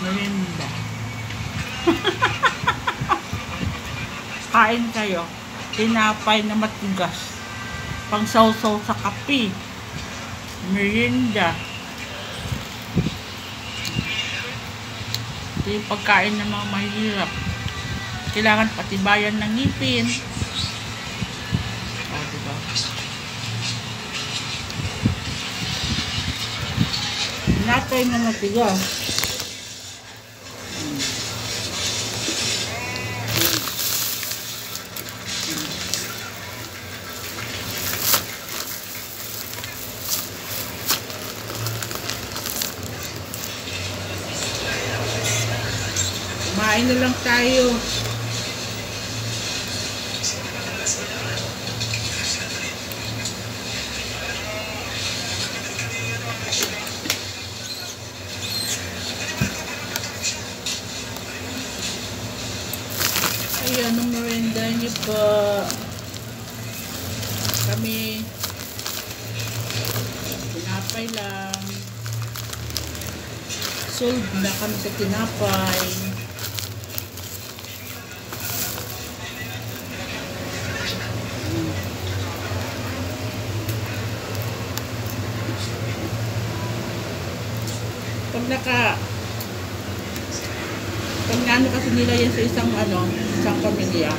Merinda. Kain kayo. Tinapay na matigas. Pangsawsaw sa kape. Merinda. Ito yung pagkain ng mga mahirap. Kailangan patibayan ng ngipin. O, diba? Tinapay na matigas. Kumain na lang tayo. Ayan ang merienda niyo po. Kami tinapay lang. Sold na kami sa tinapay. Pag naano kasi nila yan sa isang pamilya,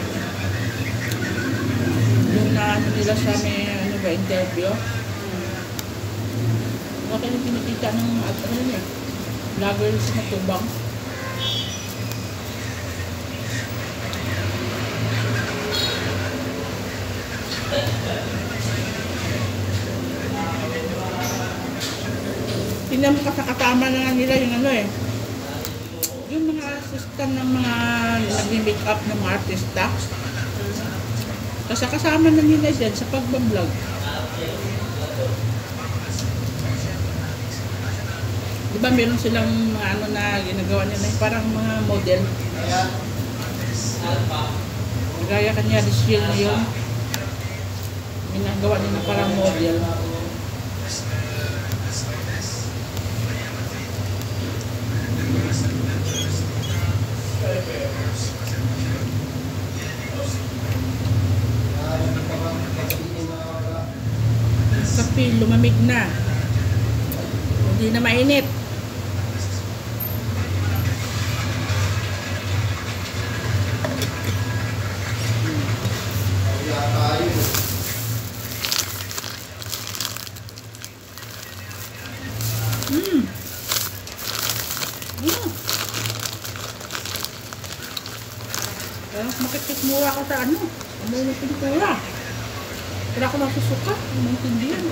yung naano nila sa may interview, bakit yung pinikita ng vlogger sa matubang. Tingnan mo kasama na nila yung yung mga assistant ng mga nag-make up ng mga artista. Kasi kasama na nila dyan sa pagbablog. Diba meron silang mga na ginagawa nila, parang mga model. Gaya kanya Rachel na yun. Ginagawa nila parang model. Kape, lumamig na. Hindi na mainit. Makikismura ako sa amoy ng pintura. Pero ako nasusuka, maintindihan.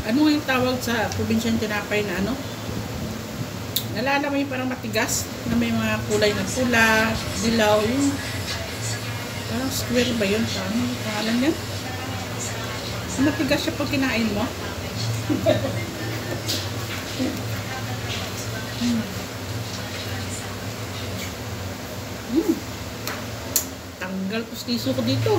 Ano nga yung tawag sa probinsyang tinapay na Nalala mo yung parang matigas na may mga kulay na pula, dilaw, yung parang square ba yun? Ano yung pangalan niya? Matigas siya pag kinain mo. Tanggal pustiso ko dito.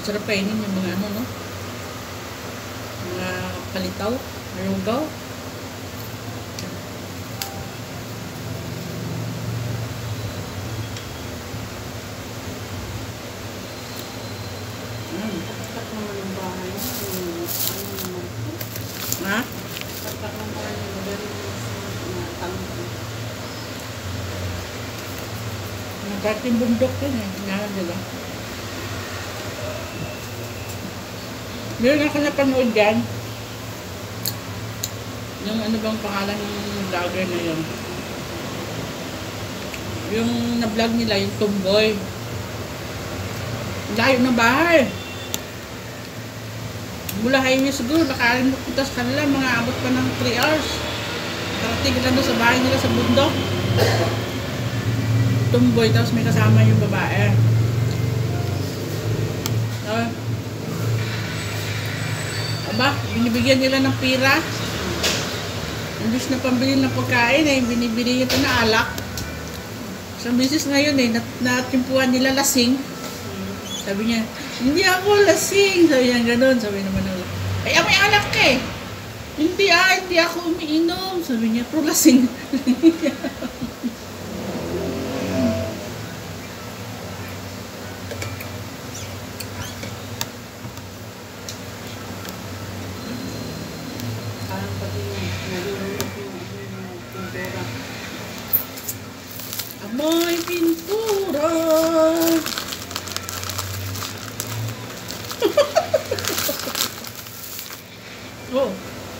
Masarap kainin yung mga mga palitaw, marugaw. Tatak naman ang bahay. Ha? Tatak naman ang magaling na tangko. Nagkating bundok yun Hinahan nila. Meron ako napanood dyan. Yung bang pangalan ng vlogger na yun. Yung na-vlog nila, yung tomboy. Layo ng bahay. Mula highway siguro, nakaalim na punta sa kanila, mga abot pa ng 3 hours. Karating lang doon sa bahay nila sa bundok. Tumboy, tapos may kasama yung babae. Aba, binibigyan nila ng pira. Imbis na pambili ng pagkain, binibili ito na alak. Sa misis ngayon natimpuhan nila lasing. Sabi niya, hindi ako lasing. Sabi niya gano'n. Sabi naman nila, ay, may alak ka eh. Hindi ako umiinom. Sabi niya, pero lasing. Parang pati yung nalulunod yung pintura. Amoy pintura. Oh,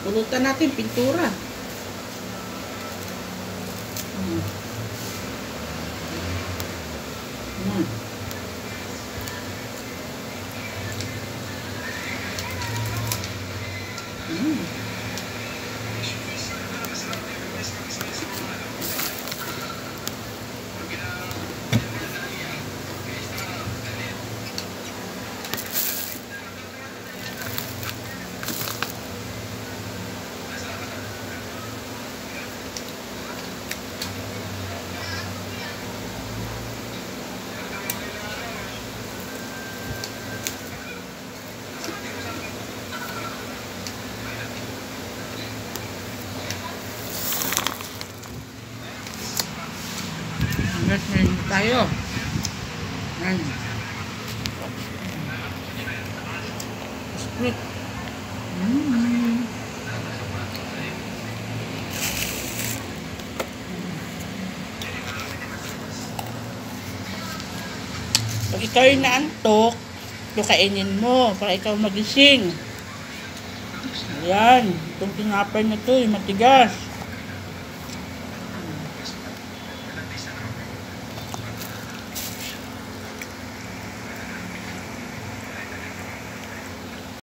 pulutan natin pintura. Hanggang ngayon tayo. Yan. Split. Pag ikaw ay naantok, kainin mo para ikaw magising. Ayan. Itong tinapay na to, matigas.